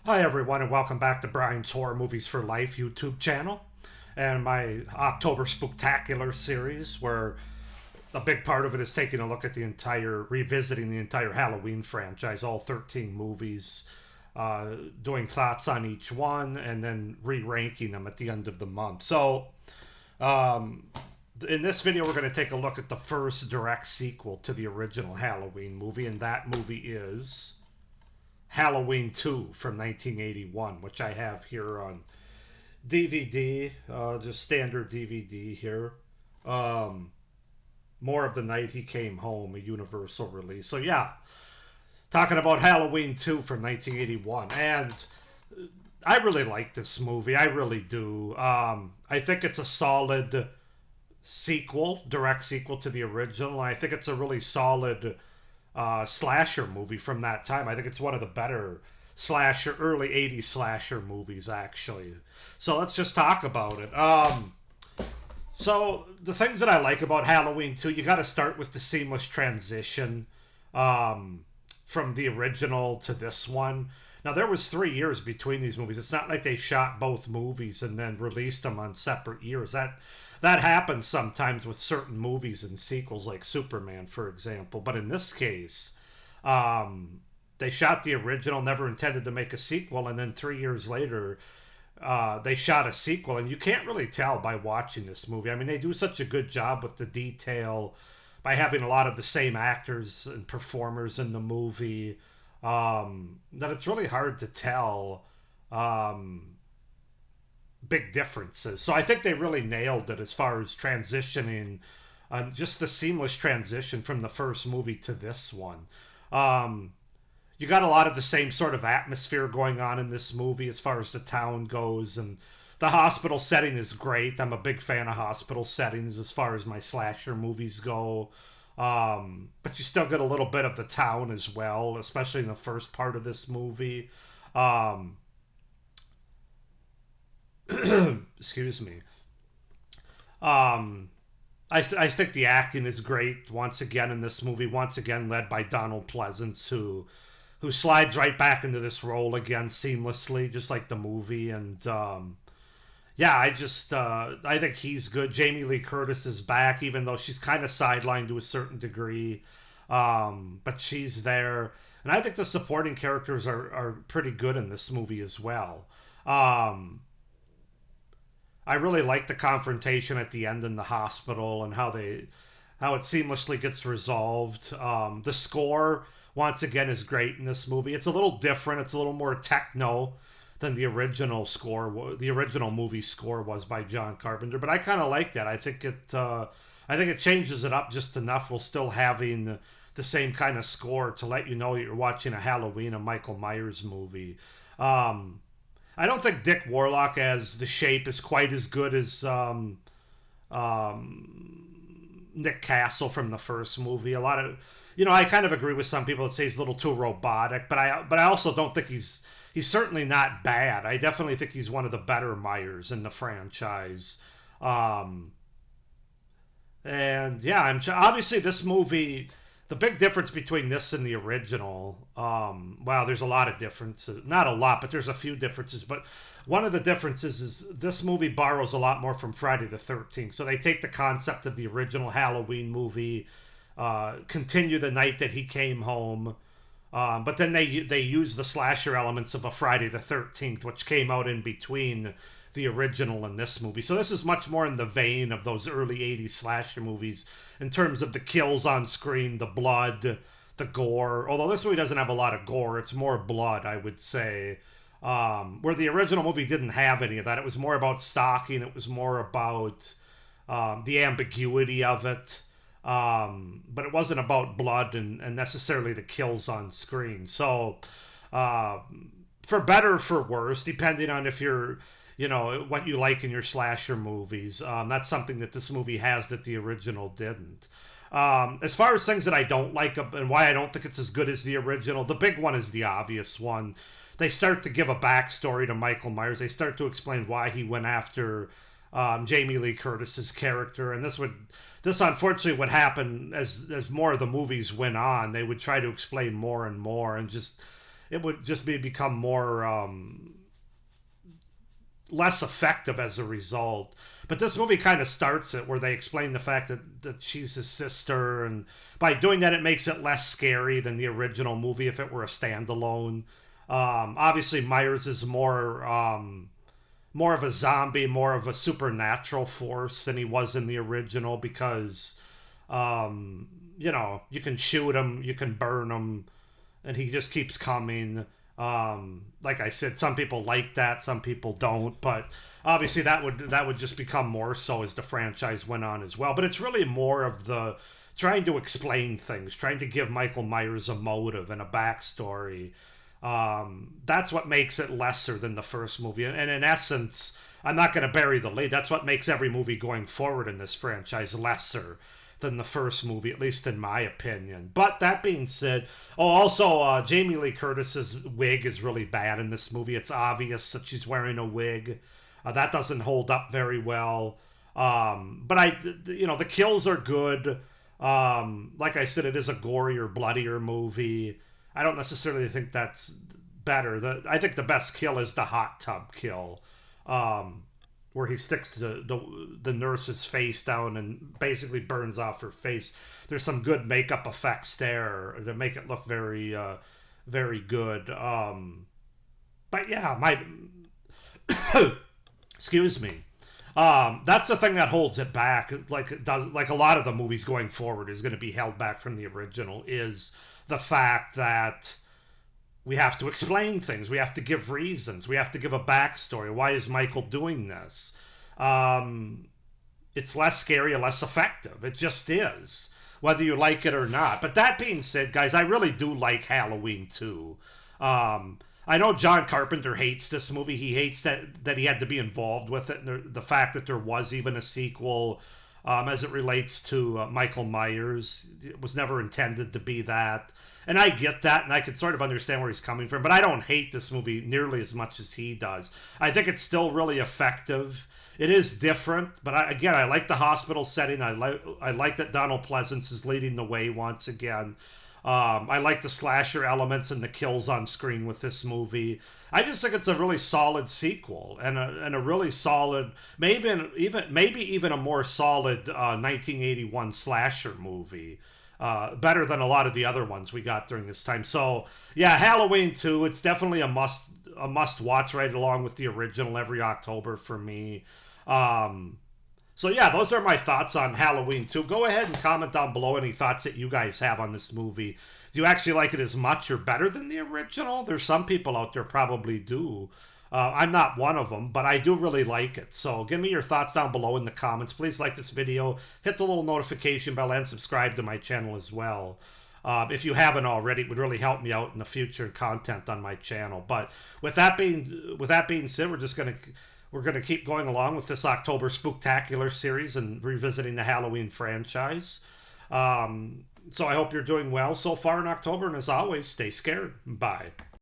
Hi, everyone, and welcome back to Brian's Horror Movies for Life YouTube channel and my October Spooktacular Series, where a big part of it is taking a look at revisiting the entire Halloween franchise, all 13 movies, doing thoughts on each one, and then re ranking them at the end of the month. So, um, in this video, we're going to take a look at the first direct sequel to the original Halloween movie, and that movie is Halloween 2 from 1981, which I have here on DVD, just standard DVD here. Um, More of the Night He Came Home, a Universal release. So, yeah, talking about Halloween 2 from 1981. And I really like this movie. I really do. I think it's a solid direct sequel to the original. I think it's a really solid slasher movie from that time. I think it's one of the better early 80s slasher movies, actually. So let's just talk about it. So the things that I like about Halloween 2, you got to start with the seamless transition from the original to this one. Now there was 3 years between these movies. It's not like they shot both movies and then released them on separate years. That happens sometimes with certain movies and sequels, like Superman, for example. But in this case, they shot the original, never intended to make a sequel, and then 3 years later, they shot a sequel, and you can't really tell by watching this movie. I mean, they do such a good job with the detail by having a lot of the same actors and performers in the movie, that it's really hard to tell big differences. So I think they really nailed it as far as transitioning, just the seamless transition from the first movie to this one. Um, you got a lot of the same sort of atmosphere going on in this movie as far as the town goes, and the hospital setting is great. I'm a big fan of hospital settings as far as my slasher movies go. But you still get a little bit of the town as well, especially in the first part of this movie. Um, Excuse me. Um, I think the acting is great once again in this movie. Once again, led by Donald Pleasance, who slides right back into this role again seamlessly, just like the movie. And yeah, I think he's good. Jamie Lee Curtis is back, even though she's kind of sidelined to a certain degree, but she's there. And I think the supporting characters are pretty good in this movie as well. Um, I really like the confrontation at the end in the hospital and how it seamlessly gets resolved. The score once again is great in this movie. It's a little different. It's a little more techno than the original score, the original movie score was by John Carpenter. But I kind of like that. I think it changes it up just enough while still having the same kind of score to let you know you're watching a Halloween, a Michael Myers movie. Um, I don't think Dick Warlock as the Shape is quite as good as Nick Castle from the first movie. A lot of, I kind of agree with some people that say he's a little too robotic, but I also don't think he's certainly not bad. I definitely think he's one of the better Myers in the franchise. Um, and yeah, obviously this movie. The big difference between this and the original, well, there's a lot of differences. Not a lot, but there's a few differences. But one of the differences is this movie borrows a lot more from Friday the 13th. So they take the concept of the original Halloween movie, continue the night that he came home, but then they use the slasher elements of a Friday the 13th, which came out in between the original and this movie. So this is much more in the vein of those early 80s slasher movies in terms of the kills on screen, the blood, the gore. Although this movie doesn't have a lot of gore, it's more blood, I would say. Where the original movie didn't have any of that. It was more about stalking, it was more about the ambiguity of it. But it wasn't about blood and necessarily the kills on screen. So, uh, for better or for worse, depending on if you're, what you like in your slasher movies, that's something that this movie has that the original didn't. As far as things that I don't like and why I don't think it's as good as the original, the big one is the obvious one. They start to give a backstory to Michael Myers. They start to explain why he went after Jamie Lee Curtis's character, and this unfortunately would happen as more of the movies went on. They would try to explain more and more, and just it would just become more less effective as a result. But this movie kind of starts it where they explain the fact that she's his sister, and by doing that, it makes it less scary than the original movie if it were a standalone. Obviously, Myers is more of a zombie, more of a supernatural force than he was in the original because, you can shoot him, you can burn him, and he just keeps coming. Like I said, some people like that, some people don't, but obviously that would just become more so as the franchise went on as well. But it's really more of the trying to explain things, trying to give Michael Myers a motive and a backstory. That's what makes it lesser than the first movie. And in essence, I'm not going to bury the lead. That's what makes every movie going forward in this franchise lesser than the first movie, at least in my opinion. But that being said, also Jamie Lee Curtis's wig is really bad in this movie. It's obvious that she's wearing a wig. That doesn't hold up very well. But the kills are good. Like I said, it is a gorier, bloodier movie. I don't necessarily think that's better. I think the best kill is the hot tub kill, where he sticks the nurse's face down and basically burns off her face. There's some good makeup effects there to make it look very, very good. But yeah, excuse me. That's the thing that holds it back. Like it does, like a lot of the movies going forward is going to be held back from the original. Is the fact that we have to explain things. We have to give reasons. We have to give a backstory. Why is Michael doing this? It's less scary and less effective. It just is, whether you like it or not. But that being said, guys, I really do like Halloween 2. I know John Carpenter hates this movie. He hates that he had to be involved with it, and the fact that there was even a sequel as it relates to Michael Myers. It was never intended to be that. And I get that, and I can sort of understand where he's coming from, but I don't hate this movie nearly as much as he does. I think it's still really effective. It is different, but I like the hospital setting. I like that Donald Pleasance is leading the way once again. I like the slasher elements and the kills on screen with this movie. I just think it's a really solid sequel and a really solid, maybe even a more solid 1981 slasher movie. Better than a lot of the other ones we got during this time. So yeah, Halloween 2, it's definitely a must watch right along with the original every October for me. So yeah, those are my thoughts on Halloween 2. Go ahead and comment down below any thoughts that you guys have on this movie. Do you actually like it as much or better than the original? There's some people out there probably do. I'm not one of them, but I do really like it. So give me your thoughts down below in the comments. Please like this video, hit the little notification bell, and subscribe to my channel as well. If you haven't already, it would really help me out in the future content on my channel. But with that being said, we're gonna keep going along with this October Spooktacular series and revisiting the Halloween franchise. So I hope you're doing well so far in October, and as always, stay scared. Bye.